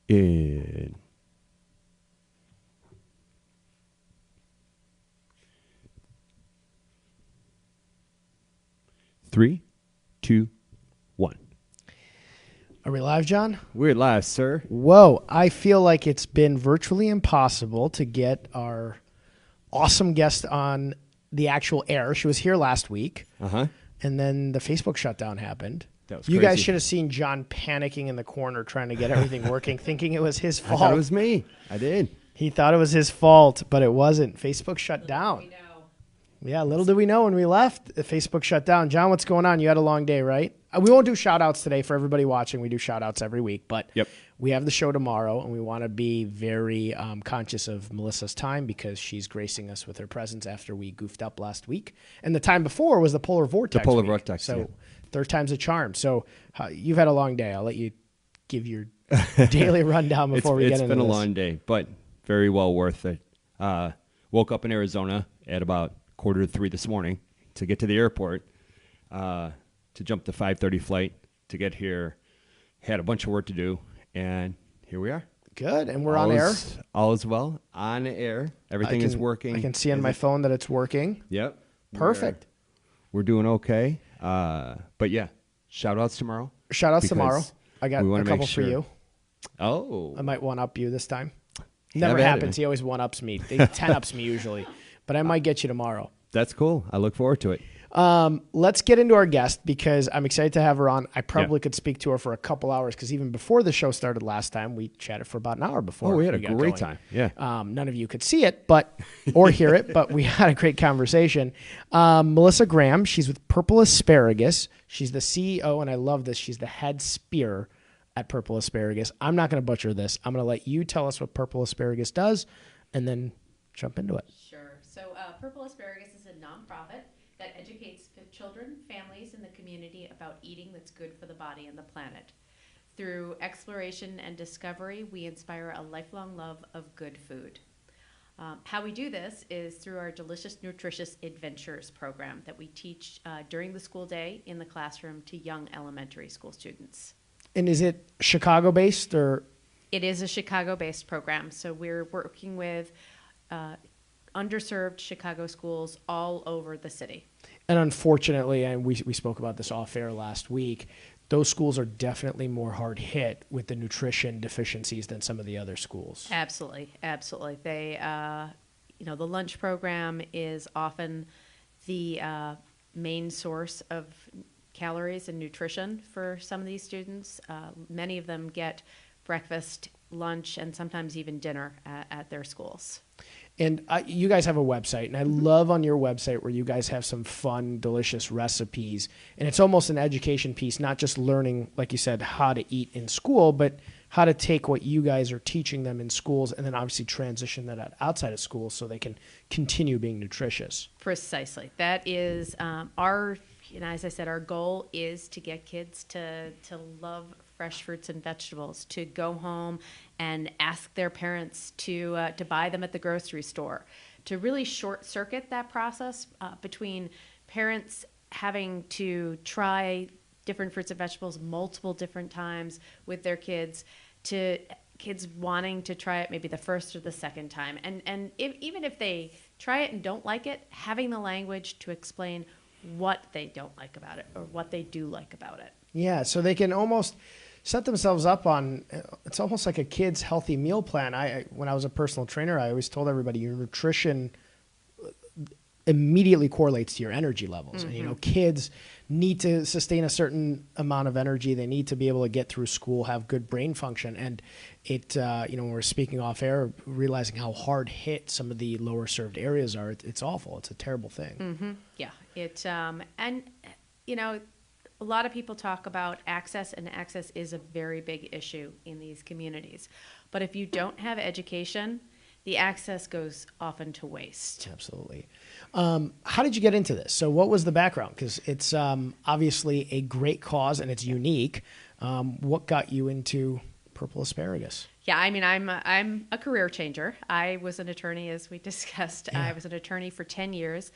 In 3, 2, 1. Are we live, John? We're live, sir. Whoa, I feel like it's been virtually impossible to get our awesome guest on the actual air. She was here last week, and then the Facebook shutdown happened. That was You crazy. guys should have seen John panicking in the corner trying to get everything working, thinking it was his fault. I thought it was me. I did. He thought it was his fault, but it wasn't. Facebook shut down. Yeah, little did we know when we left, Facebook shut down. John, what's going on? You had a long day, right? We won't do shout-outs today for everybody watching. We do shout-outs every week, but we have the show tomorrow, and we want to be very conscious of Melissa's time because she's gracing us with her presence after we goofed up last week. And the time before was the Polar Vortex The Polar week. Vortex, So third time's a charm. So you've had a long day. I'll let you give your daily rundown before we get into this. It's been a long day, but very well worth it. Woke up in Arizona at about 2:45 this morning to get to the airport, to jump the 5:30 flight to get here. Had a bunch of work to do, and here we are. Good, and we're on air. All is well. On air. Everything is working. I can see on my phone that it's working. Yep. Perfect. We're doing okay. But yeah, shout-outs tomorrow. Shout-outs tomorrow. I got a couple for you. Oh. I might one-up you this time. Never happens. He always one-ups me. He 10-ups me usually. But I might get you tomorrow. That's cool. I look forward to it. Let's get into our guest because I'm excited to have her on. I probably could speak to her for a couple hours because even before the show started last time, we chatted for about an hour before. Oh, we had a great time. Yeah. None of you could see it or hear it, but we had a great conversation. Melissa Graham, she's with Purple Asparagus. She's the CEO, and I love this. She's the head spear at Purple Asparagus. I'm not going to butcher this. I'm going to let you tell us what Purple Asparagus does and then jump into it. Sure. So Purple Asparagus is a nonprofit that educates children, families, and the community about eating that's good for the body and the planet. Through exploration and discovery, we inspire a lifelong love of good food. How we do this is through our Delicious Nutritious Adventures program that we teach during the school day in the classroom to young elementary school students. And is it Chicago-based or? It is a Chicago-based program. So we're working with underserved Chicago schools all over the city. And unfortunately, and we spoke about this off air last week, those schools are definitely more hard hit with the nutrition deficiencies than some of the other schools. Absolutely, absolutely. They, the lunch program is often the main source of calories and nutrition for some of these students. Many of them get breakfast, lunch, and sometimes even dinner at their schools. And you guys have a website, and I love on your website where you guys have some fun, delicious recipes. And it's almost an education piece, not just learning, like you said, how to eat in school, but how to take what you guys are teaching them in schools and then obviously transition that outside of school so they can continue being nutritious. Precisely. That is as I said, our goal is to get kids to love fresh fruits and vegetables, to go home and ask their parents to buy them at the grocery store, to really short circuit that process between parents having to try different fruits and vegetables multiple different times with their kids, to kids wanting to try it maybe the first or the second time. And even if they try it and don't like it, having the language to explain what they don't like about it or what they do like about it. Yeah, so they can almost set themselves up on, it's almost like a kid's healthy meal plan. When I was a personal trainer, I always told everybody your nutrition immediately correlates to your energy levels. Mm-hmm. And, kids need to sustain a certain amount of energy. They need to be able to get through school, have good brain function. And when we're speaking off air, realizing how hard hit some of the lower served areas are, it's awful. It's a terrible thing. Mm-hmm. Yeah. A lot of people talk about access, and access is a very big issue in these communities. But if you don't have education, the access goes often to waste. Absolutely. How did you get into this? So what was the background? Because it's obviously a great cause and it's unique. What got you into Purple Asparagus? Yeah, I mean, I'm a career changer. I was an attorney, as we discussed. Yeah. I was an attorney for 10 years.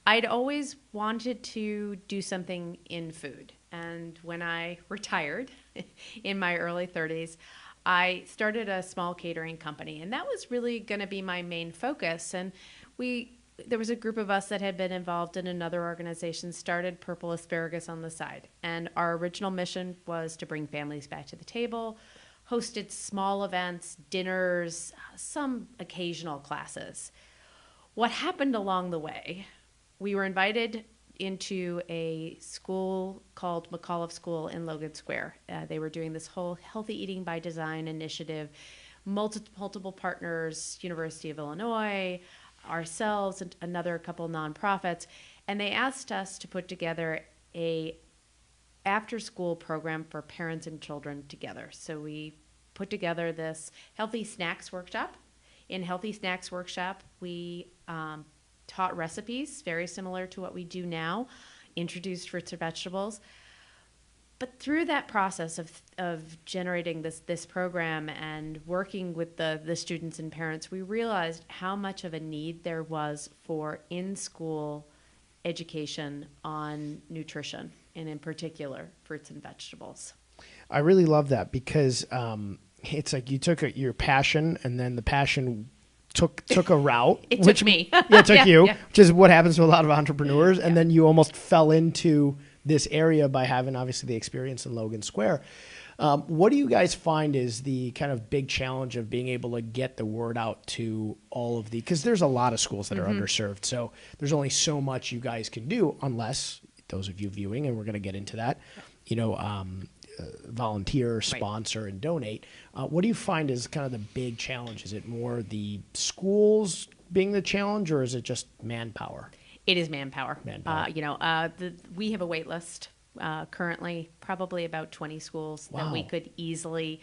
I'd always wanted to do something in food. And when I retired in my early 30s, I started a small catering company, and that was really going to be my main focus. And there was a group of us that had been involved in another organization, started Purple Asparagus on the side. And our original mission was to bring families back to the table, hosted small events, dinners, some occasional classes. What happened along the way, we were invited into a school called McAuliffe School in Logan Square. They were doing this whole Healthy Eating by Design initiative, multiple partners, University of Illinois, ourselves, and another couple nonprofits, and they asked us to put together a after-school program for parents and children together. So we put together this Healthy Snacks Workshop. In Healthy Snacks Workshop, we taught recipes very similar to what we do now, introduced fruits or vegetables. But through that process of generating this program and working with the students and parents, we realized how much of a need there was for in-school education on nutrition, and in particular, fruits and vegetables. I really love that because it's like you took your passion, and then the passion took a route. Took me. Yeah, it took you, yeah. which is what happens to a lot of entrepreneurs. And then you almost fell into this area by having, obviously, the experience in Logan Square. What do you guys find is the kind of big challenge of being able to get the word out to all of because there's a lot of schools that are underserved. So there's only so much you guys can do unless those of you viewing, and we're going to get into that, volunteer, sponsor, and donate. What do you find is kind of the big challenge? Is it more the schools being the challenge, or is it just manpower? It is manpower. We have a wait list currently, probably about 20 schools that we could easily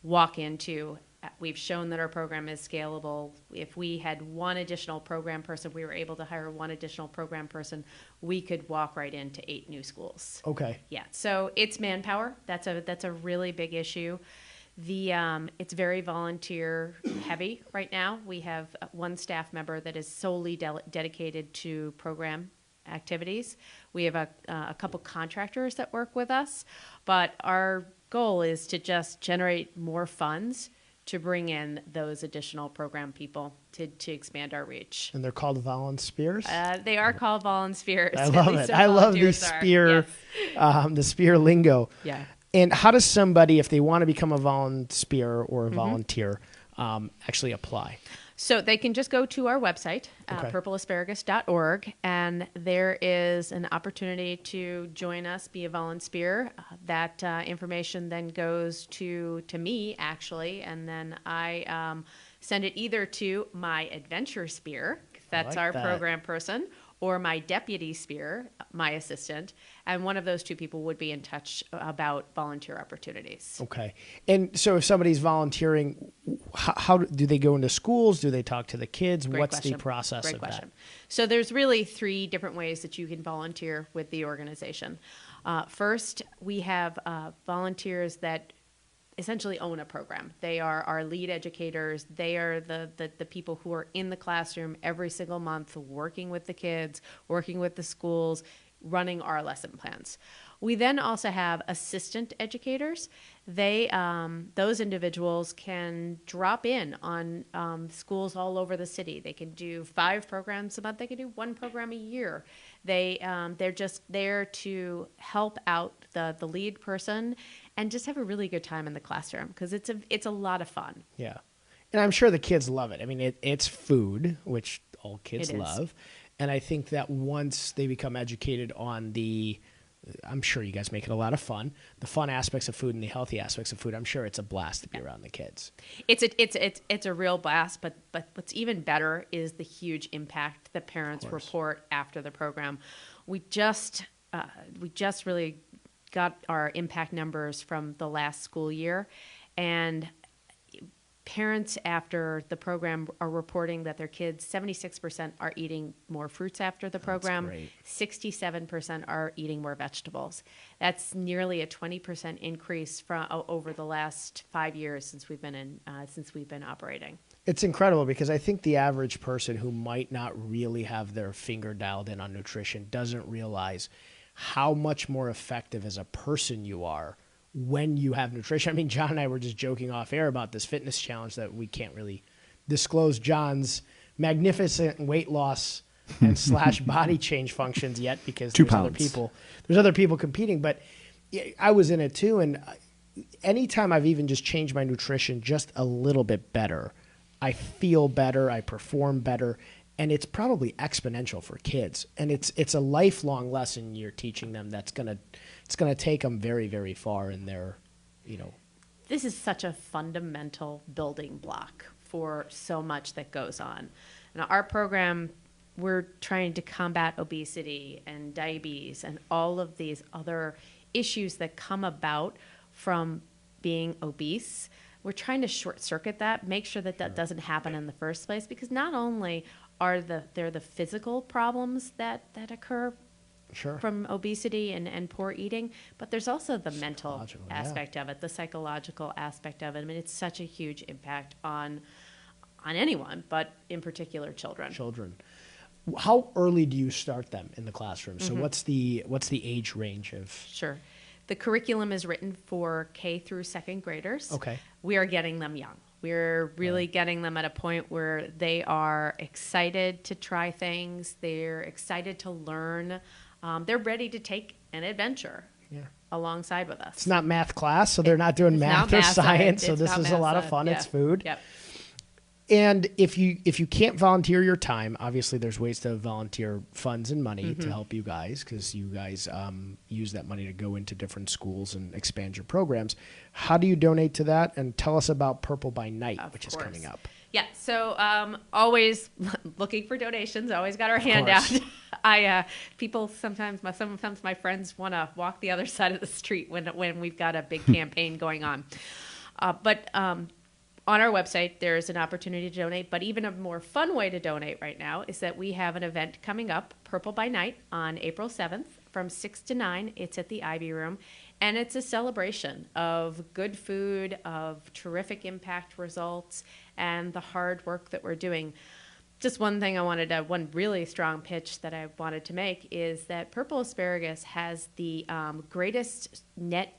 walk into. We've shown that our program is scalable. If we had one additional program person, we were able to hire one additional program person, we could walk right into 8 new schools. Okay. Yeah, so it's manpower. That's a really big issue. It's very volunteer heavy right now. We have one staff member that is solely dedicated to program activities. We have a couple contractors that work with us, but our goal is to just generate more funds to bring in those additional program people to expand our reach. And they're called volunteers? They are called volunteers. I love it. I love the spear, the spear lingo. Yeah. And how does somebody, if they want to become a volunteer or a volunteer, actually apply? So they can just go to our website, purpleasparagus.org, and there is an opportunity to join us, be a volunteer. That information then goes to me, actually, and then I send it either to my adventure spear, that's our program person, or my deputy spear, my assistant, and one of those two people would be in touch about volunteer opportunities. Okay. And so if somebody's volunteering, how do they go into schools? Do they talk to the kids? What's the process of that? So there's really 3 different ways that you can volunteer with the organization. First, we have volunteers that essentially own a program. They are our lead educators. They are the people who are in the classroom every single month, working with the kids, working with the schools, running our lesson plans. We then also have assistant educators. Those individuals can drop in on schools all over the city. They can do 5 programs a month. They can do 1 program a year. They're just there to help out the lead person and just have a really good time in the classroom because it's a lot of fun. Yeah, and I'm sure the kids love it. I mean, it's food, which all kids love, and I think that once they become educated on I'm sure you guys make it a lot of fun. The fun aspects of food and the healthy aspects of food. I'm sure it's a blast to be around the kids. It's a real blast. But what's even better is the huge impact that parents report after the program. We just really got our impact numbers from the last school year, and parents after the program are reporting that their kids, 76% are eating more fruits after the program. 67% are eating more vegetables. That's nearly a 20% increase from over the last 5 years since we've been operating. It's incredible because I think the average person who might not really have their finger dialed in on nutrition doesn't realize how much more effective as a person you are when you have nutrition. I mean, John and I were just joking off air about this fitness challenge that we can't really disclose John's magnificent weight loss and / body change functions yet, because there's other people competing. But I was in it too, and anytime I've even just changed my nutrition just a little bit better, I feel better, I perform better, and it's probably exponential for kids. And it's a lifelong lesson you're teaching them that's gonna take them very, very far in their, This is such a fundamental building block for so much that goes on. And our program, we're trying to combat obesity and diabetes and all of these other issues that come about from being obese. We're trying to short circuit that, make sure that doesn't happen in the first place, because not only are there the physical problems that occur from obesity and poor eating, but there's also the mental aspect of it, the psychological aspect of it. I mean, it's such a huge impact on anyone, but in particular children. How early do you start them in the classroom? So what's the age range of? Sure. The curriculum is written for K through second graders. Okay. We are getting them young. We're really getting them at a point where they are excited to try things. They're excited to learn. They're ready to take an adventure alongside with us. It's not math class, so they're not doing math or science. So this is a lot of fun. It's food. Yep. And if you can't volunteer your time, obviously there's ways to volunteer funds and money to help you guys, because you guys use that money to go into different schools and expand your programs. How do you donate to that? And tell us about Purple by Night, which is coming up. Yeah, so always looking for donations. Always got our hand out. People sometimes my friends want to walk the other side of the street when we've got a big campaign going on. But on our website, there's an opportunity to donate, but even a more fun way to donate right now is that we have an event coming up, Purple by Night, on April 7th from 6 to 9. It's at the Ivy Room, and it's a celebration of good food, of terrific impact results, and the hard work that we're doing. Just one thing one really strong pitch that I wanted to make is that Purple Asparagus has the greatest net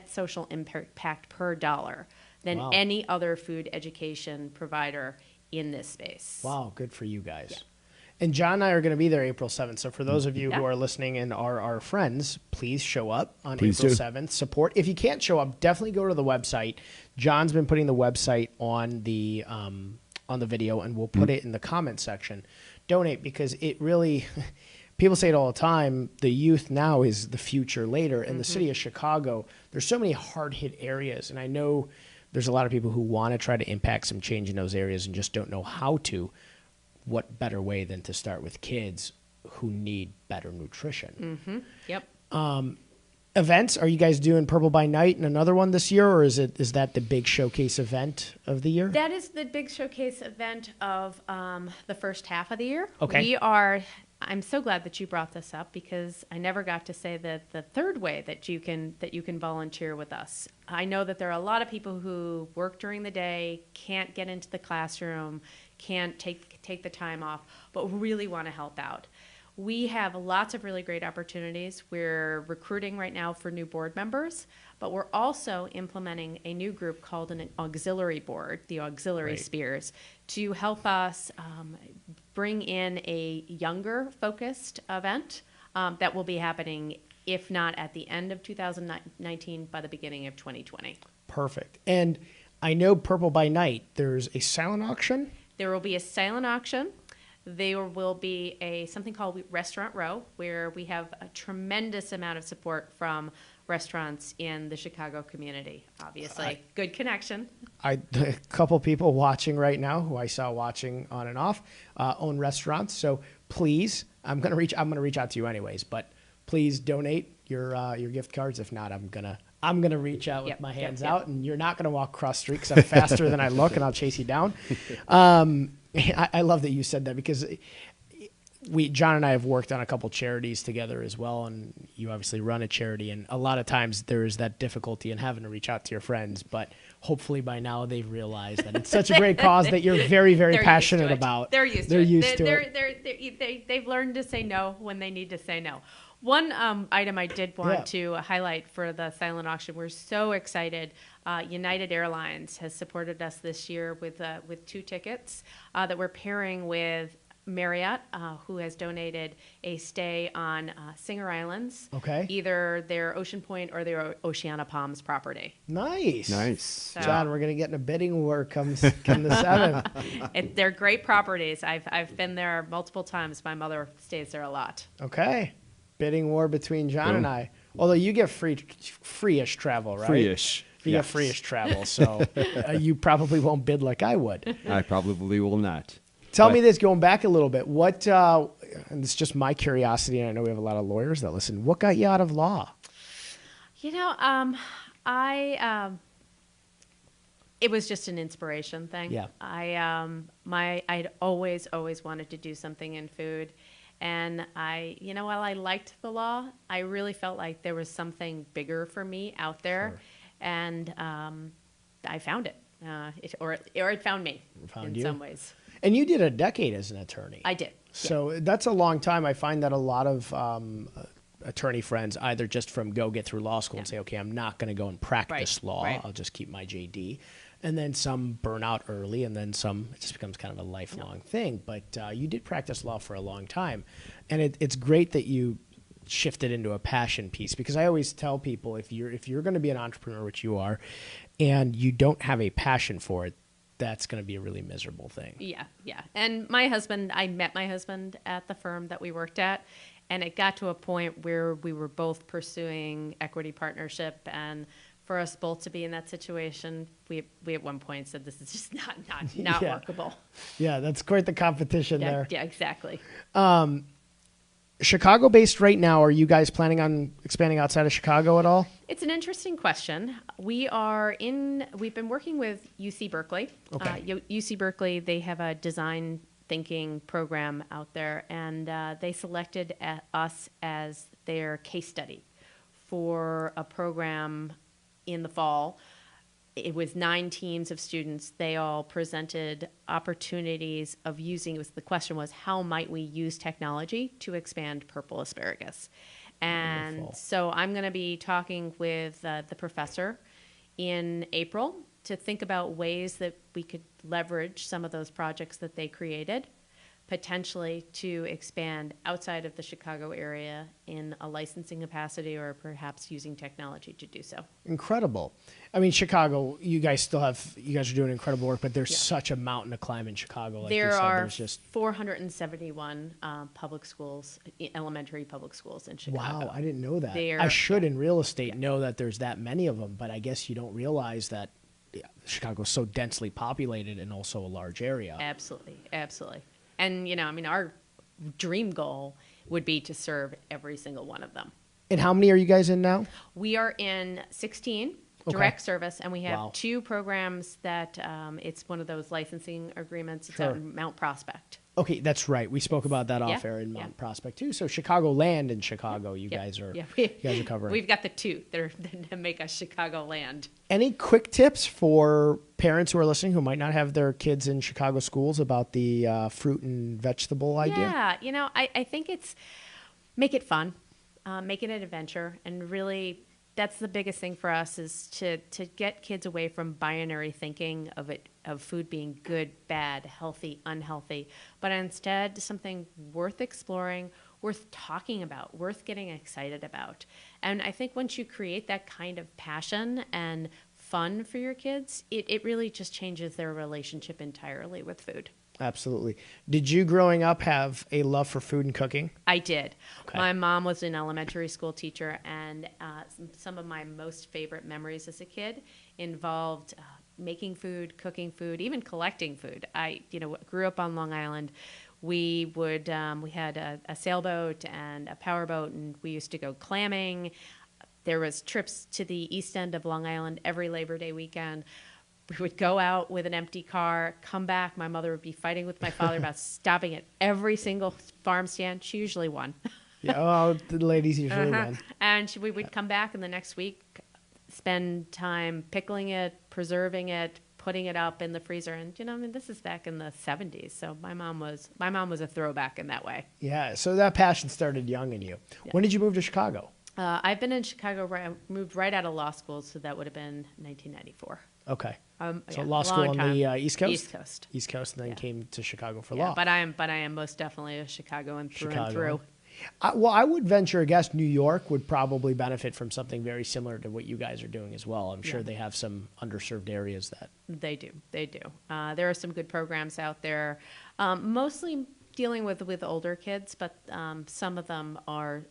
social impact per dollar than any other food education provider in this space. Wow, good for you guys. Yeah. And John and I are going to be there April 7th. So for those of you who are listening and are our friends, please show up on April 7th. Support. If you can't show up, definitely go to the website. John's been putting the website on the video, and we'll put it in the comment section. Donate, because it really... People say it all the time, the youth now is the future later. In the city of Chicago, there's so many hard-hit areas, and I know there's a lot of people who want to try to impact some change in those areas and just don't know how to. What better way than to start with kids who need better nutrition? Yep. Events, are you guys doing Purple by Night and another one this year, or is that the big showcase event of the year? That is the big showcase event of the first half of the year. Okay. I'm so glad that you brought this up, because I never got to say that the third way that you can volunteer with us. I know that there are a lot of people who work during the day, can't get into the classroom, can't take the time off, but really want to help out. We have lots of really great opportunities. We're recruiting right now for new board members, but we're also implementing a new group called an auxiliary board, the Auxiliary Spheres, to help us bring in a younger focused event that will be happening, if not at the end of 2019, by the beginning of 2020. Perfect. And I know Purple by Night, there's a silent auction? There will be a silent auction. There will be something called Restaurant Row, where we have a tremendous amount of support from restaurants in the Chicago community. Obviously, good connection. A couple people watching right now, who I saw watching on and off, own restaurants. So please, I'm gonna reach out to you anyways. But please donate your gift cards. If not, I'm gonna reach out with my hands out, and you're not gonna walk across the street because I'm faster than I look, and I'll chase you down. I love that you said that, because John and I have worked on a couple charities together as well, and you obviously run a charity, and a lot of times there is that difficulty in having to reach out to your friends, but hopefully by now they've realized that it's such a great cause that you're very, very passionate about. They're used to it. They've learned to say no when they need to say no. One item I did want to highlight for the silent auction, we're so excited. United Airlines has supported us this year with 2 tickets that we're pairing with Marriott, who has donated a stay on Singer Islands. Okay. Either their Ocean Point or their Oceana Palms property. Nice. Nice. John, we're going to get in a bidding war come the 7th. They're great properties. I've been there multiple times. My mother stays there a lot. Okay. Bidding war between John and I. Although you get free-ish travel, right? Free-ish. You get free-ish travel, so you probably won't bid like I would. I probably will not. Tell me this, going back a little bit, what, and this is just my curiosity, and I know we have a lot of lawyers that listen, what got you out of law? You know, it was just an inspiration thing. Yeah. I'd always wanted to do something in food. And while I liked the law, I really felt like there was something bigger for me out there. Sure. And I found it. Or it found me in some ways. And you did a decade as an attorney. I did. So that's a long time. I find that a lot of attorney friends either just from go get through law school and say, okay, I'm not going to go and practice law. Right. I'll just keep my JD. And then some burn out early, and then some, it just becomes kind of a lifelong thing. But you did practice law for a long time. And it's great that you shifted into a passion piece, because I always tell people if you're going to be an entrepreneur, which you are, and you don't have a passion for it, that's going to be a really miserable thing. Yeah. And I met my husband at the firm that we worked at, and it got to a point where we were both pursuing equity partnership, and for us both to be in that situation, we at one point said, this is just not workable. Yeah, that's quite the competition there. Yeah, exactly. Chicago-based right now, are you guys planning on expanding outside of Chicago at all? It's an interesting question. We've been working with UC Berkeley. Okay. UC Berkeley, they have a design thinking program out there, and they selected us as their case study for a program in the fall. It was 9 teams of students. They all presented opportunities of the question was, how might we use technology to expand purple asparagus? And wonderful. So I'm going to be talking with the professor in April to think about ways that we could leverage some of those projects that they created, potentially to expand outside of the Chicago area in a licensing capacity, or perhaps using technology to do so. Incredible. I mean, Chicago, you guys are doing incredible work, but there's such a mountain to climb in Chicago. Like there are 471 public schools, elementary public schools in Chicago. Wow, I didn't know that. I should in real estate know that there's that many of them, but I guess you don't realize that Chicago is so densely populated and also a large area. Absolutely. And, our dream goal would be to serve every single one of them. And how many are you guys in now? We are in 16 direct service, and we have 2 programs that it's one of those licensing agreements. It's out in Mount Prospect. Okay, that's right. We spoke about that off air in Mount Prospect too. So Chicago land in Chicago, you guys are covering. We've got the 2 that make us Chicago land. Any quick tips for parents who are listening who might not have their kids in Chicago schools about the fruit and vegetable idea? Yeah, I think it's make it fun, make it an adventure, and really that's the biggest thing for us is to get kids away from binary thinking of food being good, bad, healthy, unhealthy, but instead something worth exploring, worth talking about, worth getting excited about. And I think once you create that kind of passion and fun for your kids, it really just changes their relationship entirely with food. Absolutely. Did you growing up have a love for food and cooking? I did. Okay. My mom was an elementary school teacher, and some of my most favorite memories as a kid involved making food, cooking food, even collecting food. I grew up on Long Island. We had a sailboat and a powerboat, and we used to go clamming. There was trips to the east end of Long Island every Labor Day weekend. We would go out with an empty car, come back. My mother would be fighting with my father about stopping at every single farm stand. She usually won. The ladies usually won. And we would come back, and the next week spend time pickling it, preserving it, putting it up in the freezer. And, I mean, this is back in the 70s. So my mom was a throwback in that way. Yeah. So that passion started young in you. Yeah. When did you move to Chicago? I've been in Chicago. I moved right out of law school, so that would have been 1994. Okay. So Yeah, law school on the East Coast? East Coast. East Coast, and then came to Chicago for Yeah, law. but I am most definitely a Chicagoan through and through. Well, I would venture a guess New York would probably benefit from something very similar to what you guys are doing as well. I'm sure they have some underserved areas that. They do. There are some good programs out there, mostly dealing with older kids, but some of them are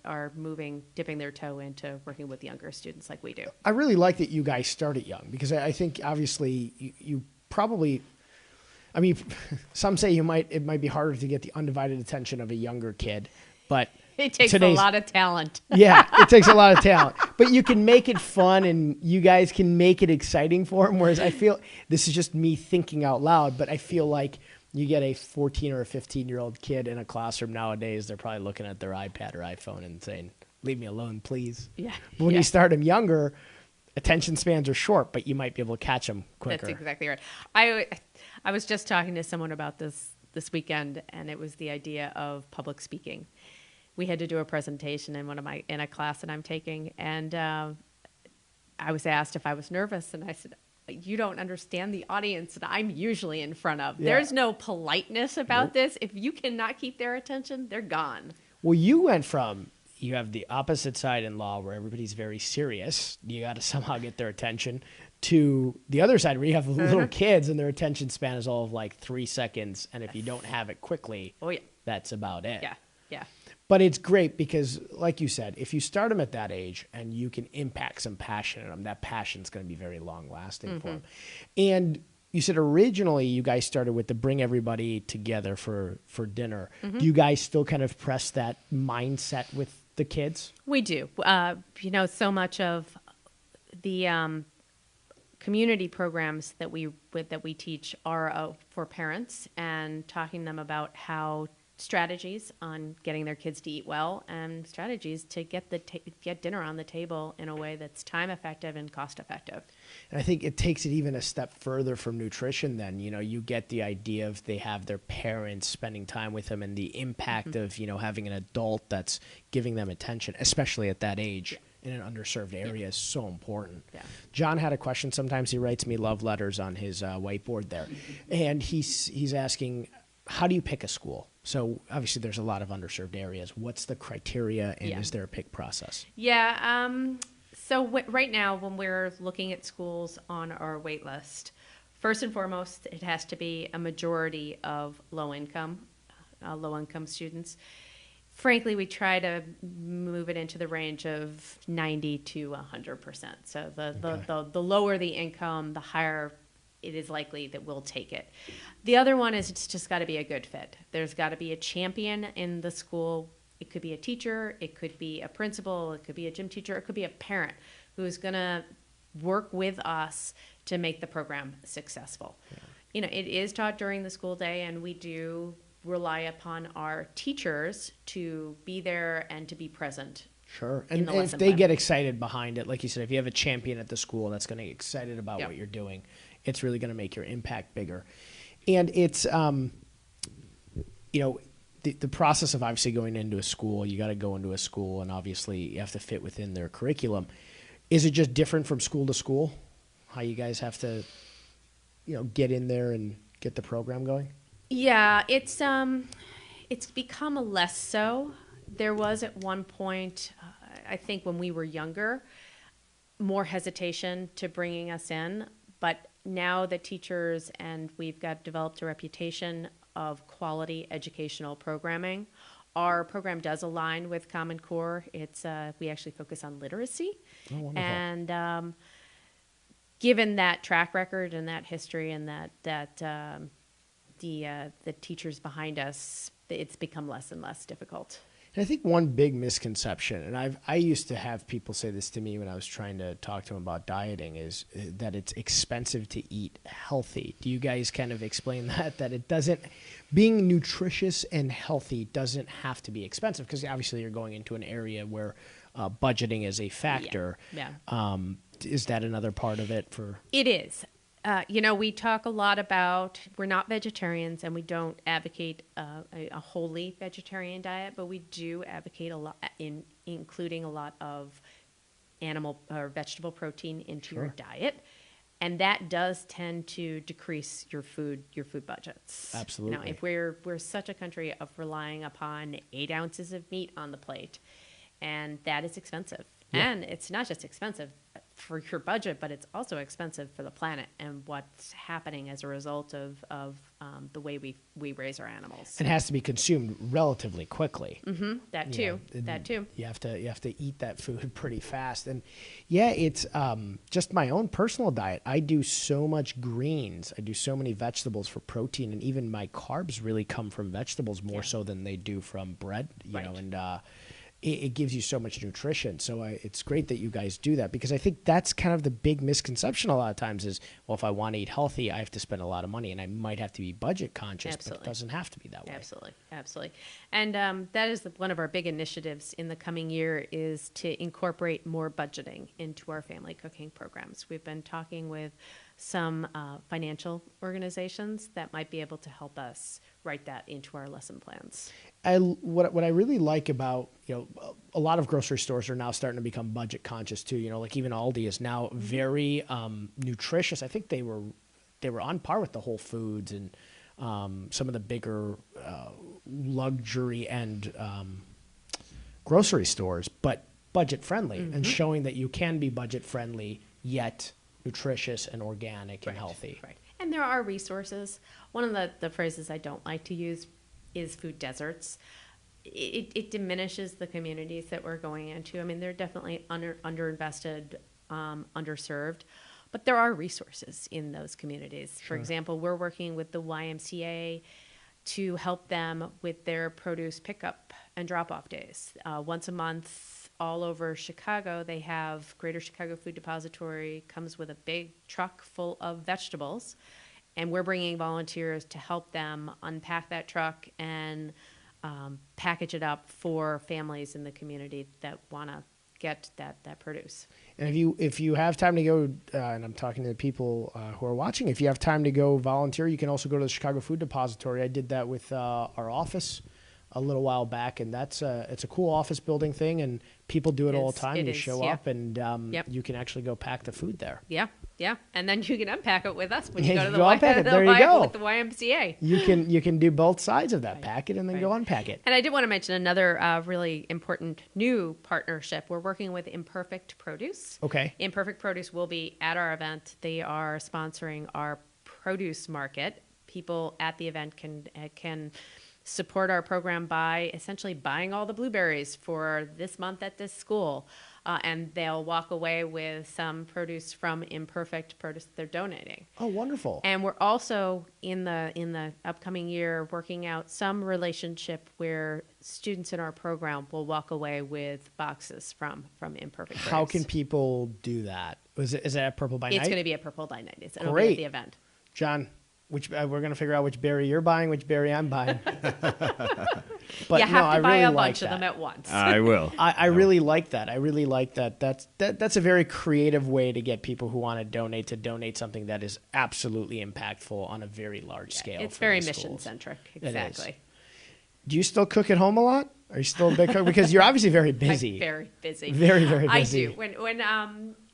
dipping their toe into working with younger students like we do. I really like that you guys started young because I think obviously you probably, I mean, some say it might be harder to get the undivided attention of a younger kid, but it takes a lot of talent. Yeah, it takes a lot of talent, but you can make it fun and you guys can make it exciting for them. Whereas I feel, this is just me thinking out loud, but I feel like you get a 14 or a 15-year-old kid in a classroom nowadays, they're probably looking at their iPad or iPhone and saying, leave me alone, please. Yeah. But when you start them younger, attention spans are short, but you might be able to catch them quicker. That's exactly right. I was just talking to someone about this weekend, and it was the idea of public speaking. We had to do a presentation in a class that I'm taking, and I was asked if I was nervous, and I said, you don't understand the audience that I'm usually in front of. Yeah. There's no politeness about this. If you cannot keep their attention, they're gone. Well, you went from, you have the opposite side in law where everybody's very serious. You got to somehow get their attention, to the other side where you have little kids and their attention span is all of like 3 seconds. And if you don't have it quickly, that's about it. Yeah. But it's great because, like you said, if you start them at that age and you can impact some passion in them, that passion's going to be very long-lasting for them. And you said originally you guys started with the bring everybody together for dinner. Do you guys still kind of press that mindset with the kids? We do. So much of the community programs that we teach are for parents and talking to them about how strategies on getting their kids to eat well and strategies to get dinner on the table in a way that's time effective and cost effective. And I think it takes it even a step further from nutrition then. You get the idea of they have their parents spending time with them and the impact of, having an adult that's giving them attention, especially at that age in an underserved area is so important. Yeah. John had a question. Sometimes he writes me love letters on his whiteboard there. And he's asking, how do you pick a school? So obviously there's a lot of underserved areas. What's the criteria and is there a pick process? Yeah. So right now when we're looking at schools on our wait list, first and foremost, it has to be a majority of low-income students. Frankly, we try to move it into the range of 90 to 100%. So the lower the income, the higher it is likely that we'll take it. The other one is it's just got to be a good fit. There's got to be a champion in the school. It could be a teacher, it could be a principal, it could be a gym teacher, it could be a parent who's going to work with us to make the program successful. Yeah. It is taught during the school day, and we do rely upon our teachers to be there and to be present. Sure. And if they get excited behind it, like you said, if you have a champion at the school that's going to get excited about what you're doing, it's really going to make your impact bigger. And it's, the process of obviously going into a school, you got to go into a school and obviously you have to fit within their curriculum. Is it just different from school to school? How you guys have to, get in there and get the program going? Yeah, it's become less so. There was at one point, I think when we were younger, more hesitation to bringing us in, but now the teachers and we've developed a reputation of quality educational programming. Our program does align with Common Core. It's we actually focus on literacy, and given that track record and that history and the teachers behind us, it's become less and less difficult. And I think one big misconception, and I used to have people say this to me when I was trying to talk to them about dieting, is that it's expensive to eat healthy. Do you guys kind of explain that it doesn't, being nutritious and healthy doesn't have to be expensive? Because obviously you're going into an area where budgeting is a factor. Yeah. Is that another part of it? It is. We talk a lot about we're not vegetarians and we don't advocate a wholly vegetarian diet, but we do advocate a lot including a lot of animal or vegetable protein into your diet. And that does tend to decrease your food budgets. Absolutely. Now, if we're such a country of relying upon 8 ounces of meat on the plate, and that is expensive. Yeah. And it's not just expensive for your budget, but it's also expensive for the planet and what's happening as a result of the way we raise our animals. It has to be consumed relatively quickly. Mm-hmm. That too. You have to eat that food pretty fast. And yeah, it's just my own personal diet. I do so much greens. I do so many vegetables for protein, and even my carbs really come from vegetables more so than they do from bread. You know, and it gives you so much nutrition. So it's great that you guys do that, because I think that's kind of the big misconception a lot of times is, well, if I want to eat healthy, I have to spend a lot of money, and I might have to be budget conscious. Absolutely. But it doesn't have to be that way. Absolutely. And that is one of our big initiatives in the coming year, is to incorporate more budgeting into our family cooking programs. We've been talking with some financial organizations that might be able to help us write that into our lesson plans. What I really like about, a lot of grocery stores are now starting to become budget conscious too. Like even Aldi is now very nutritious. I think they were on par with the Whole Foods and some of the bigger luxury and grocery stores, but budget friendly, and showing that you can be budget friendly yet nutritious and organic and healthy. Right. And there are resources. One of the phrases I don't like to use is food deserts. It diminishes the communities that we're going into. I mean, they're definitely underinvested, underserved, but there are resources in those communities. For example, we're working with the YMCA to help them with their produce pickup and drop-off days. Once a month, all over Chicago, they have Greater Chicago Food Depository, comes with a big truck full of vegetables, and we're bringing volunteers to help them unpack that truck and package it up for families in the community that want to get that produce. And if you have time to go, and I'm talking to the people who are watching, if you have time to go volunteer, you can also go to the Chicago Food Depository. I did that with our office a little while back, and it's a cool office building thing, and people do it all the time. You show up, and you can actually go pack the food there. Yeah, and then you can unpack it with us when you go to the with the YMCA. You can do both sides of that, pack it and then go unpack it. And I did want to mention another really important new partnership. We're working with Imperfect Produce. Okay. Imperfect Produce will be at our event. They are sponsoring our produce market. People at the event can support our program by essentially buying all the blueberries for this month at this school. And they'll walk away with some produce from Imperfect Produce they're donating. Oh, wonderful. And we're also in the upcoming year working out some relationship where students in our program will walk away with boxes from Imperfect Produce. How can people do that? Is that at Purple by Night? It's going to be at Purple by Night. It'll be at the event. John, we're going to figure out which berry you're buying, which berry I'm buying. But you have to buy a bunch of them at once. I will. I really like that. I really like that. That's a very creative way to get people who want to donate something that is absolutely impactful on a very large scale. It's very mission-centric. Exactly. Do you still cook at home a lot? Are you still a big cook? Because you're obviously very busy. I'm very busy. Very, very busy. I do. When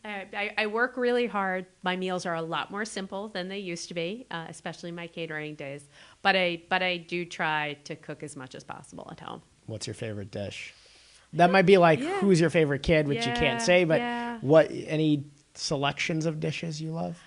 I work really hard. My meals are a lot more simple than they used to be, especially my catering days. But I do try to cook as much as possible at home. What's your favorite dish? That might be like who's your favorite kid, which you can't say. But any selections of dishes you love?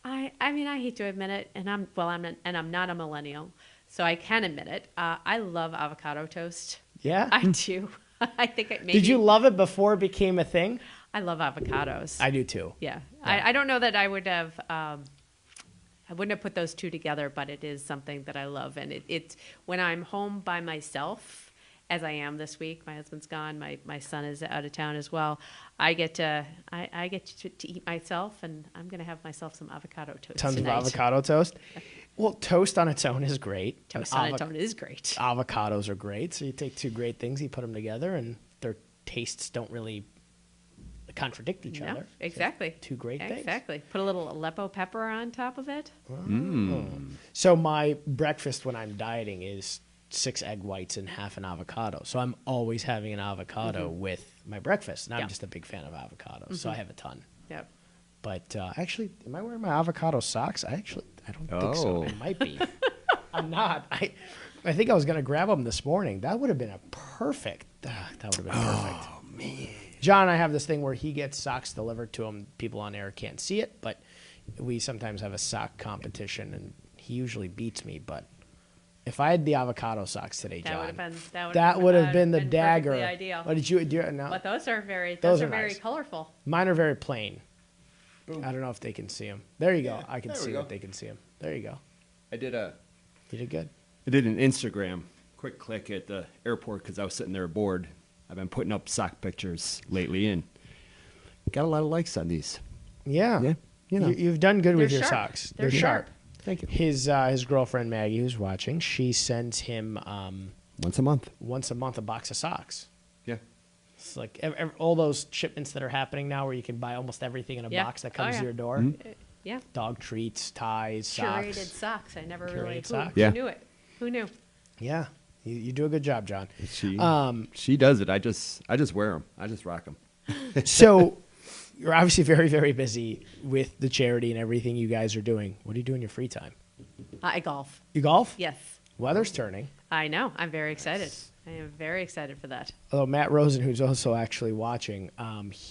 I mean, I hate to admit it, and I'm not a millennial, so I can admit it. I love avocado toast. Yeah, I do. I think it. Did you love it before it became a thing? I love avocados. I do too. Yeah. I don't know that I would have. I wouldn't have put those two together, but it is something that I love, and it's when I'm home by myself, as I am this week. My husband's gone. My son is out of town as well. I get to eat myself, and I'm going to have myself some avocado toast. Tons of avocado toast. Well, toast on its own is great. Toast on its own is great. Avocados are great. So you take two great things, you put them together, and their tastes don't really contradict each No, other. exactly. Two great things. Exactly. Put a little Aleppo pepper on top of it. So my breakfast when I'm dieting is 6 egg whites and half an avocado. So I'm always having an avocado with my breakfast. And I'm Yeah. just a big fan of avocados, so I have a ton. Yep. But actually, am I wearing my avocado socks? I don't think so. Oh. I might be. I'm not. I think I was going to grab them this morning. That would have been a perfect. That would have been perfect. Oh, man. John and I have this thing where he gets socks delivered to him. People on air can't see it, but we sometimes have a sock competition, and he usually beats me. But if I had the avocado socks today, That John, would have been that would have been the perfectly dagger. ideal. What did you do? No, But those are very Those are very nice. colorful. mine are very plain. I don't know if they can see them. There you go. Yeah, I can there we see go. that they can see them. There you go. I did You did good. an Instagram quick click at the airport because I was sitting there bored. I've been putting up sock pictures lately and got a lot of likes on these. Yeah. Yeah, you know. You've done good with They're your sharp. socks. They're sharp. Thank you. His girlfriend Maggie, who's watching, she sends him Once a month. once a month a box of socks. Yeah. It's like all those shipments that are happening now, where you can buy almost everything in a Yeah. box that Oh, comes yeah. to your door. Yeah. Dog treats, ties, socks. Curated socks. I never Curated really. socks. Who Yeah. knew it? Who knew? Yeah, you do a good job, John. She does it. I just wear them. I just rock them. So you're obviously very, very busy with the charity and everything you guys are doing. What do you do in your free time? I golf. You golf? Yes. Weather's turning. I know. I'm very excited. I am very excited for that. Although Matt Rosen, who's also actually watching, I'm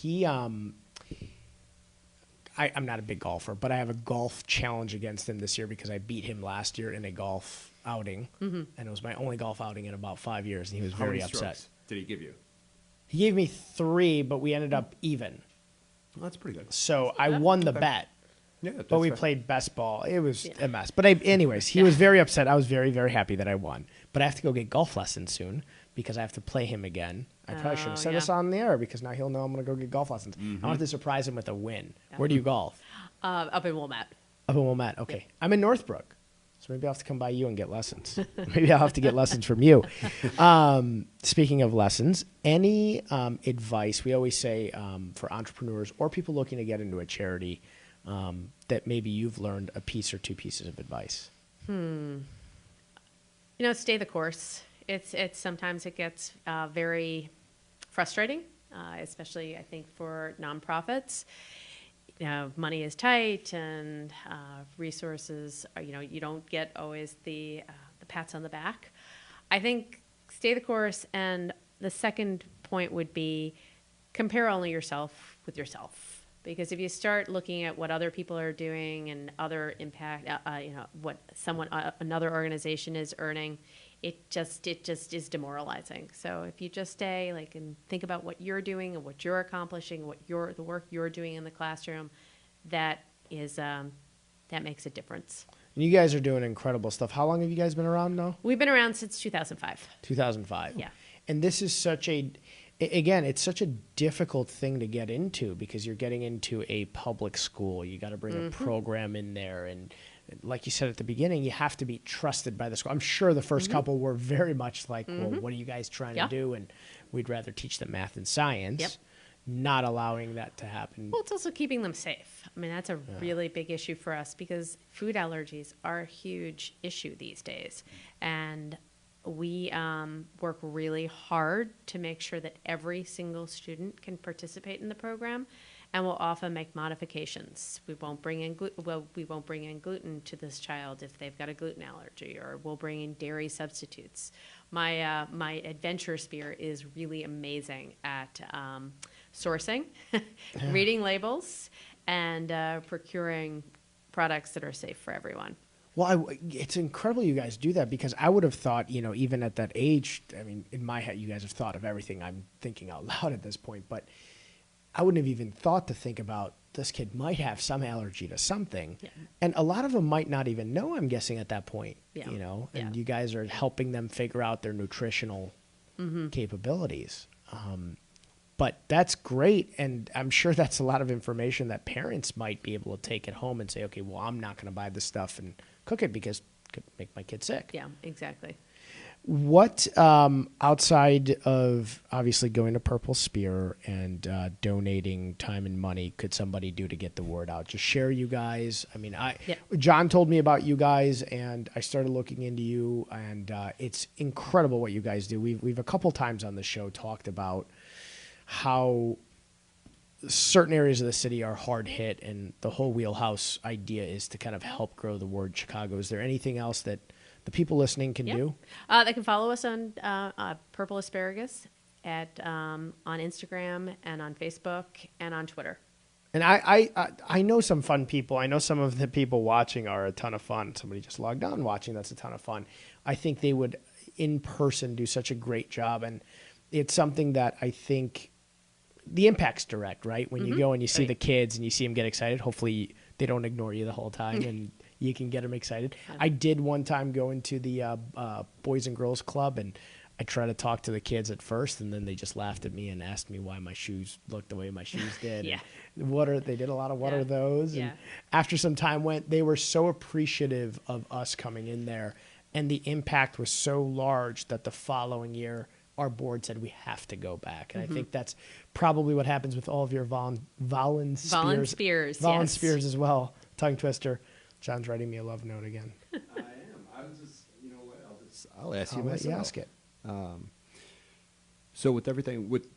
not a big golfer, but I have a golf challenge against him this year because I beat him last year in a golf outing, and it was my only golf outing in about 5 years, and he was How very many upset. strokes did he give you? He gave me 3, but we ended up even. Well, that's pretty good. So I won the bet, Yeah, but we played best ball. It was a mess. But anyways, he was very upset. I was very, very happy that I won. But I have to go get golf lessons soon because I have to play him again. I probably should have said this on the air because now he'll know I'm going to go get golf lessons. I want to surprise him with a win. Yeah. Where do you golf? Up in Wilmette. Up in Wilmette. Okay. I'm in Northbrook. So maybe I'll have to come by you and get lessons. Maybe I'll have to get lessons from you. Speaking of lessons, any advice, we always say for entrepreneurs or people looking to get into a charity that maybe you've learned a piece or 2 pieces of advice? Stay the course. It's sometimes it gets very frustrating, especially I think for nonprofits. Money is tight and resources. You don't get always the pats on the back. I think stay the course, and the second point would be compare only yourself with yourself. Because if you start looking at what other people are doing and other impact, what another organization is earning, it just is demoralizing. So if you just stay and think about what you're doing and what you're accomplishing, the work you're doing in the classroom, that makes a difference. And you guys are doing incredible stuff. How long have you guys been around now? We've been around since 2005. 2005. Yeah. And this is it's such a difficult thing to get into because you're getting into a public school. You got to bring a program in there. And like you said at the beginning, you have to be trusted by the school. I'm sure the first couple were very much like, well, what are you guys trying to do? And we'd rather teach them math and science. Yep. Not allowing that to happen. Well, it's also keeping them safe. I mean, that's a really big issue for us because food allergies are a huge issue these days. And we work really hard to make sure that every single student can participate in the program, and we'll often make modifications. We won't bring in gluten to this child if they've got a gluten allergy, or we'll bring in dairy substitutes. My adventure sphere is really amazing at sourcing, reading labels, and procuring products that are safe for everyone. Well, it's incredible you guys do that because I would have thought, even at that age, I mean, in my head, you guys have thought of everything I'm thinking out loud at this point, but I wouldn't have even thought to think about this kid might have some allergy to something. Yeah. And a lot of them might not even know, I'm guessing, at that point, Yeah. and you guys are helping them figure out their nutritional capabilities. But that's great, and I'm sure that's a lot of information that parents might be able to take at home and say, okay, well, I'm not going to buy this stuff and cook it because it could make my kid sick. Yeah, exactly. What, outside of obviously going to Purple Spear and donating time and money, could somebody do to get the word out? Just share you guys. I mean, John told me about you guys, and I started looking into you, and it's incredible what you guys do. We've a couple times on the show talked about how certain areas of the city are hard hit, and the whole Wheelhouse idea is to kind of help grow the word Chicago. Is there anything else that the people listening can do? They can follow us on Purple Asparagus on Instagram and on Facebook and on Twitter. And I know some fun people. I know some of the people watching are a ton of fun. Somebody just logged on watching. That's a ton of fun. I think they would, in person, do such a great job. And it's something that I think the impact's direct, right? When you go and you see the kids and you see them get excited, hopefully they don't ignore you the whole time and you can get them excited. I did one time go into the Boys and Girls Club, and I tried to talk to the kids at first, and then they just laughed at me and asked me why my shoes looked the way my shoes did. Yeah. And they did a lot of what are those? Yeah. And after some time went, they were so appreciative of us coming in there, and the impact was so large that the following year our board said we have to go back. And I think that's probably what happens with all of your Spears as well. Tongue twister. John's writing me a love note again. I am. I was just, you know what? I'll ask you myself. Let you ask it. So with everything, with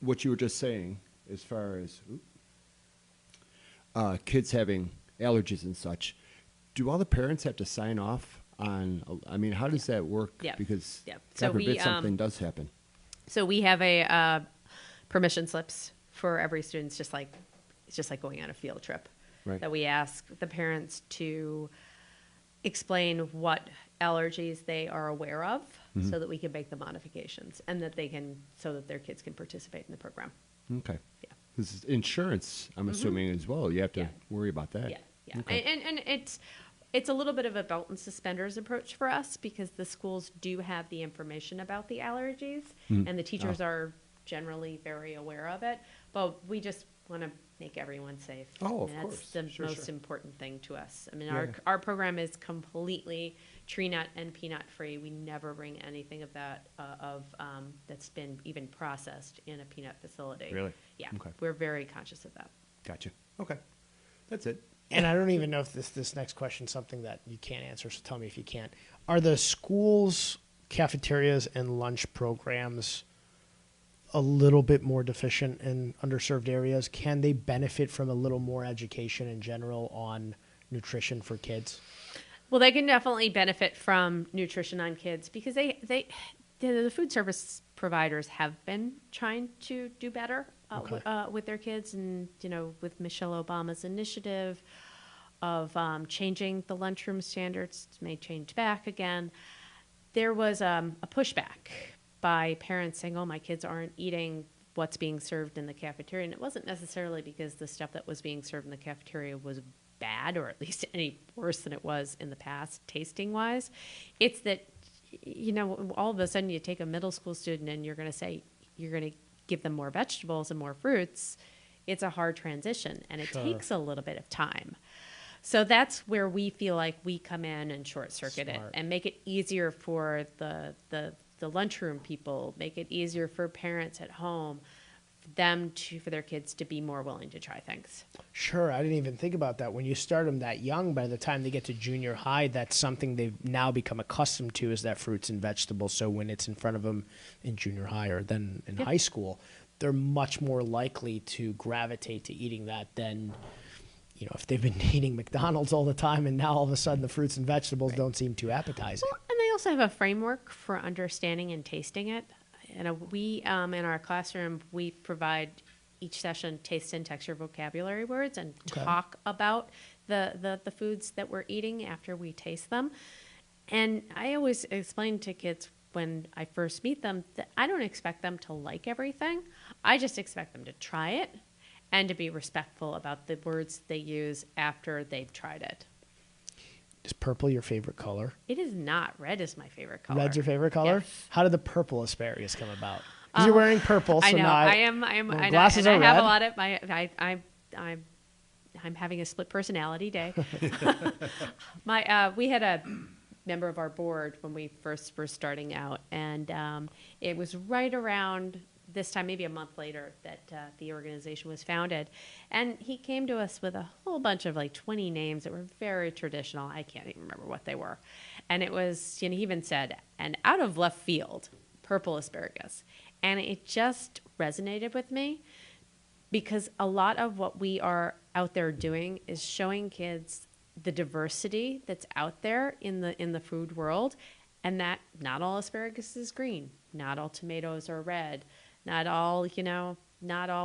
what you were just saying, as far as kids having allergies and such, do all the parents have to sign off on? I mean, how does that work? Yeah. Because So God forbid something does happen. So we have a permission slips for every student. It's just like going on a field trip. Right. That we ask the parents to explain what allergies they are aware of, so that we can make the modifications, and so that their kids can participate in the program. Okay. Yeah. This is insurance, I'm assuming as well. You have to worry about that. Yeah. Yeah. Okay. And it's a little bit of a belt and suspenders approach for us, because the schools do have the information about the allergies, and the teachers are generally very aware of it. But we just want to make everyone safe. Oh, of That's course. the Sure, most sure. important thing to us. I mean, Yeah. our program is completely tree nut and peanut free. We never bring anything of that that's been even processed in a peanut facility. Really? Yeah. Okay. We're very conscious of that. Gotcha. Okay. That's it. And I don't even know if this next question is something that you can't answer, so tell me if you can't. Are the schools' cafeterias and lunch programs a little bit more deficient in underserved areas? Can they benefit from a little more education in general on nutrition for kids? Well, they can definitely benefit from nutrition on kids, because the food service providers have been trying to do better with their kids, and with Michelle Obama's initiative of changing the lunchroom standards, it may change back again. There was a pushback by parents saying, "Oh, my kids aren't eating what's being served in the cafeteria," and it wasn't necessarily because the stuff that was being served in the cafeteria was bad, or at least any worse than it was in the past, tasting wise. It's that, all of a sudden you take a middle school student and you're going to give them more vegetables and more fruits. It's a hard transition, and it takes a little bit of time. So that's where we feel like we come in and short circuit it and make it easier for the lunchroom people, make it easier for parents at home, for their kids to be more willing to try things. Sure. I didn't even think about that. When you start them that young, by the time they get to junior high, that's something they've now become accustomed to, is that fruits and vegetables. So when it's in front of them in junior high or then in high school, they're much more likely to gravitate to eating that than, if they've been eating McDonald's all the time and now all of a sudden the fruits and vegetables don't seem too appetizing. Well, and they also have a framework for understanding and tasting it. We, in our classroom, we provide each session taste and texture vocabulary words and talk about the foods that we're eating after we taste them. And I always explain to kids when I first meet them that I don't expect them to like everything. I just expect them to try it and to be respectful about the words they use after they've tried it. Is purple your favorite color? It is not. Red is my favorite color. Red's your favorite color? Yes. How did the purple asparagus come about? Because you're wearing purple, so I know. now I am. I know. Glasses And are I have red. a lot of I'm having a split personality day. We had member of our board when we first were starting out. And it was right around this time, maybe a month later, that the organization was founded. And he came to us with a whole bunch of like 20 names that were very traditional. I can't even remember what they were. And it was, he even said, and out of left field, purple asparagus. And it just resonated with me because a lot of what we are out there doing is showing kids the diversity that's out there in the food world, and that not all asparagus is green, not all tomatoes are red, not all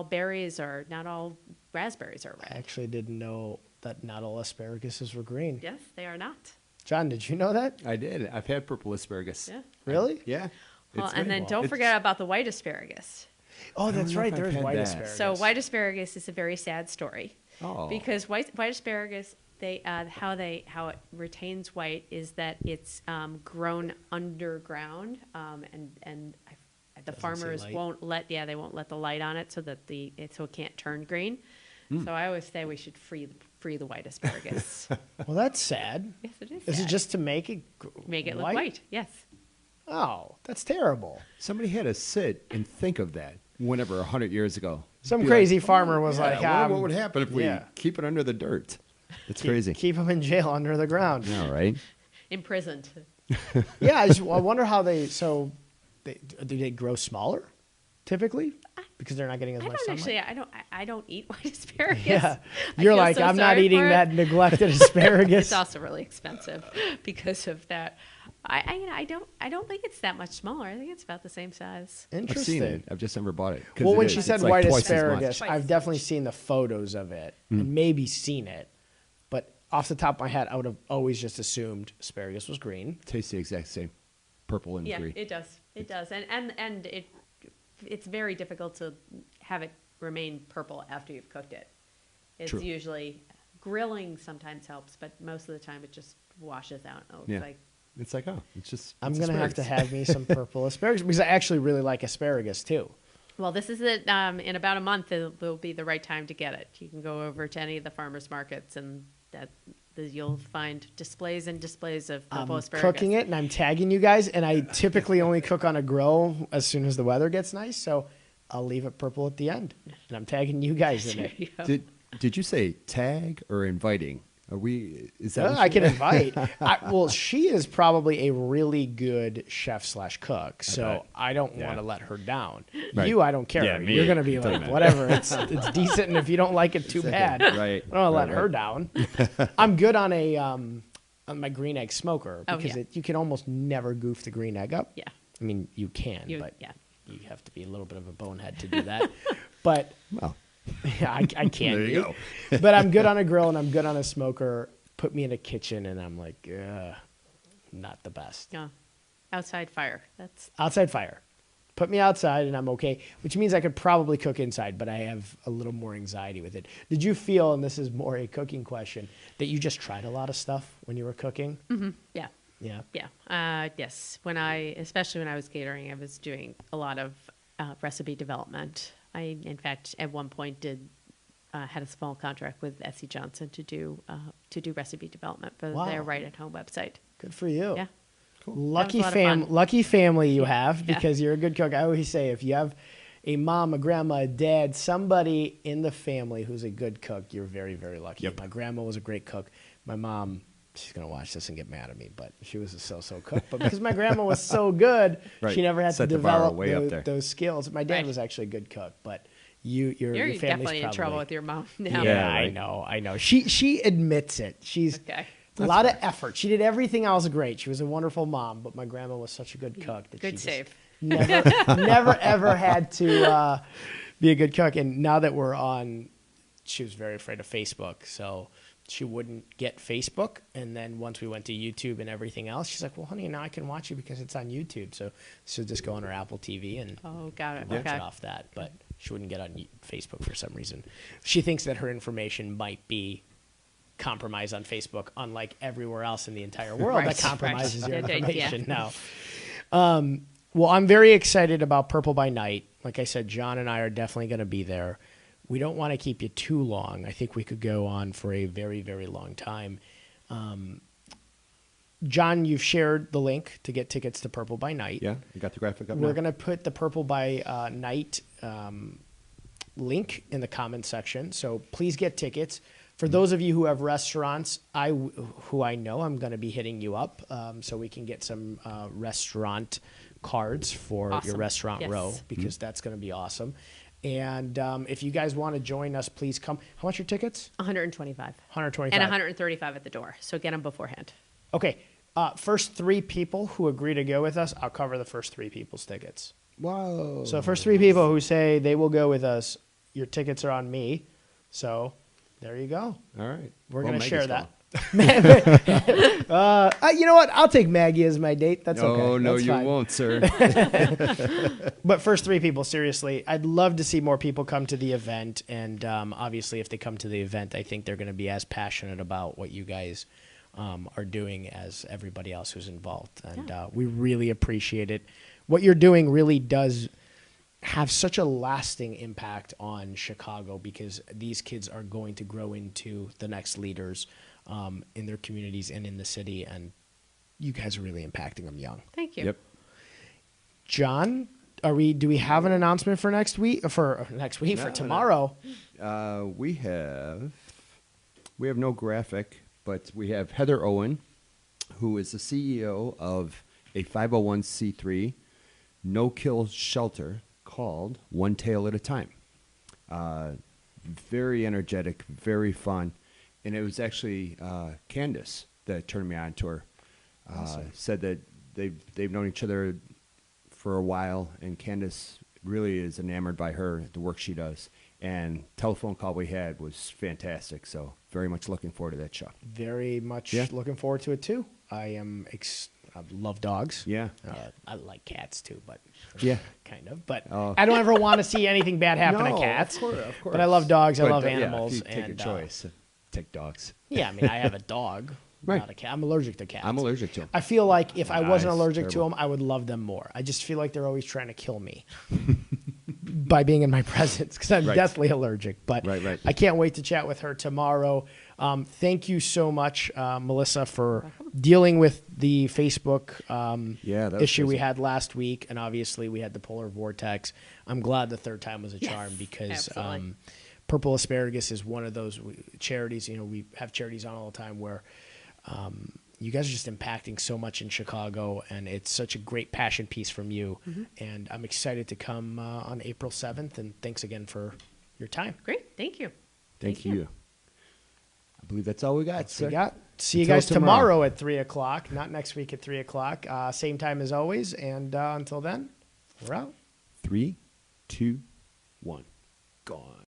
berries are, not all raspberries are red. I actually didn't know that not all asparaguses were green. Yes, they are not. John, did you know that? I did. I've had purple asparagus. Yeah. Really? Yeah. Well, It's and great. then don't forget about the white asparagus. Oh, that's know right. if There's I've had white that. asparagus. So white asparagus is a very sad story. Oh. Because white asparagus, how it retains white is that it's grown underground, and the farmers light. won't let the light on it so that so it can't turn green. So I always say we should free the white asparagus. Well, that's sad. Yes, it is. Is it sad. just to make it look white? Yes. Oh, that's terrible. Somebody had to sit and think of that whenever 100 years ago. Some Be crazy like, farmer was yeah, like, I wonder what would happen if we yeah. keep it under the dirt. It's crazy. Keep them in jail under the ground. Yeah, right? Imprisoned. Yeah, I wonder how do they grow smaller typically because they're not getting as much sunlight? I don't eat white asparagus. Yeah, I you're feel like, so I'm not sorry eating for it. that neglected asparagus. It's also really expensive because of that. I don't think it's that much smaller. I think it's about the same size. I've Interesting. seen it. I've just never bought it. 'Cause Well, it when is. she It's said like white twice as much. asparagus, Twice I've as definitely much. seen the photos of it and maybe seen it. But off the top of my head, I would have always just assumed asparagus was green. Tastes the exact same. Purple and Yeah, green. it does. It does, and it's very difficult to have it remain purple after you've cooked it. It's True. usually grilling sometimes helps, but most of the time it just washes out. And it looks Yeah. like It's like, oh, it's just. I'm it's going to have to asparagus. have me some purple asparagus because I actually really like asparagus too. well, this is it. In about a month, it'll be the right time to get it. You can go over to any of the farmers markets, and you'll find displays and displays of purple I'm asparagus. cooking it and I'm tagging you guys, and I typically only cook on a grill as soon as the weather gets nice, so I'll leave it purple at the end, and I'm tagging you guys in There it. you go. Did you say tag or inviting? Are we? Is that? what I you- can invite. Well, she is probably a really good chef/cook, so bet. I don't Yeah. want to let her down. Right. You, I don't care. Yeah, me. You're going to be Doesn't like, matter. whatever. It's decent, and if you don't like it, too bad. Right. I don't want to let Right, her right. down. I'm good on on my green egg smoker Oh, because yeah. you can almost never goof the green egg up. Yeah. I mean, you can, but yeah. you have to be a little bit of a bonehead to do that. But Well, yeah, I can. There you be. But I'm good on a grill and I'm good on a smoker. Put me in a kitchen and I'm like, not the best. Yeah. Outside fire. That's Outside fire. Put me outside and I'm okay, which means I could probably cook inside, but I have a little more anxiety with it. Did you feel, and this is more a cooking question, that you just tried a lot of stuff when you were cooking? yeah. Yeah. Yeah. Yes. Especially when I was catering, I was doing a lot of recipe development. I, in fact, at one point had a small contract with S.C. Johnson to do recipe development for Wow. their Right at Home website. Good for you. Yeah. Lucky That was a lot of fun. lucky family you have Yeah. because you're a good cook. I always say if you have a mom, a grandma, a dad, somebody in the family who's a good cook, you're very, very lucky. Yep. My grandma was a great cook. My mom, she's going to watch this and get mad at me, but she was a so-so cook. But because my grandma was so good, Right. she never had Set to the bar develop way up there. those skills. My dad Right. was actually a good cook, but your You're family's definitely in probably, trouble with your mom now. Yeah, Yeah, right. I know. She admits it. She's Okay. a lot of effort. She did everything else great. She was a wonderful mom, but my grandma was such a good cook that Good she save. just never ever had to be a good cook. And now that we're on, she was very afraid of Facebook, so she wouldn't get Facebook. And then once we went to YouTube and everything else, she's like, "Well, honey, now I can watch you because it's on YouTube." So she'll just go on her Apple TV and Oh, got it. watch Okay. it off that. But she wouldn't get on Facebook for some reason. She thinks that her information might be compromised on Facebook, unlike everywhere else in the entire world Right, that compromises right. your Yeah, information now. Well, I'm very excited about Purple by Night. Like I said, John and I are definitely going to be there. We don't want to keep you too long. I think we could go on for a very, very long time. John, you've shared the link to get tickets to Purple by Night. Yeah, you got the graphic up We're now? going to put the Purple by Night link in the comment section. So please get tickets. For those of you who have restaurants, who I know, I'm going to be hitting you up so we can get some restaurant cards for your Awesome. restaurant Yes. row, because that's going to be awesome. And if you guys want to join us, please come. How much are your tickets? 125. 125. And 135 at the door. So get them beforehand. Okay. First 3 people who agree to go with us, I'll cover the first 3 people's tickets. Whoa. So first 3 people who say they will go with us, your tickets are on me. So there you go. All right. We're Well, going to share that. Maggie's You know what? I'll take Maggie as my date. That's okay. Oh, no, That's you fine. won't, sir. But first 3 people, seriously, I'd love to see more people come to the event. And obviously, if they come to the event, I think they're going to be as passionate about what you guys are doing as everybody else who's involved. And we really appreciate it. What you're doing really does have such a lasting impact on Chicago, because these kids are going to grow into the next leaders in their communities and in the city. And you guys are really impacting them young. Thank you. Yep. John, do we have an announcement for next week? For No. tomorrow? We have no graphic, but we have Heather Owen, who is the CEO of a 501c3 no-kill shelter called One Tail at a Time. Very energetic, very fun. And it was actually Candace that turned me on to her. Awesome. Said that they've known each other for a while, and Candace really is enamored by her, the work she does. And telephone call we had was fantastic. So very much looking forward to that show. Very much Yeah. looking forward to it too. I love dogs. Yeah. I like cats too, but Yeah. kind of. But Oh. I don't ever want to see anything bad happen to No, cats. of course. But I love dogs. I But, love yeah, animals. if you take and, a choice, take dogs. Yeah, I mean, I have a dog, Right. not a cat. I'm allergic to cats. I'm allergic to them. I feel like if I wasn't Nice. allergic to Terrible. them, I would love them more. I just feel like they're always trying to kill me by being in my presence, because I'm Right. deathly allergic. But Right. I can't wait to chat with her tomorrow. Thank you so much, Melissa, for dealing with the Facebook Yeah, that was issue we crazy. had last week. And obviously, we had the polar vortex. I'm glad the third time was a charm, because absolutely. Purple Asparagus is one of those charities. You know, we have charities on all the time where you guys are just impacting so much in Chicago, and it's such a great passion piece from you. And I'm excited to come on April 7th, and thanks again for your time. Great. Thank you. Thank you. I believe that's all we got, sir. See you Until guys tomorrow. tomorrow at 3 o'clock, not next week at 3 o'clock. Same time as always. And until then, we're out. 3, 2, 1. Gone.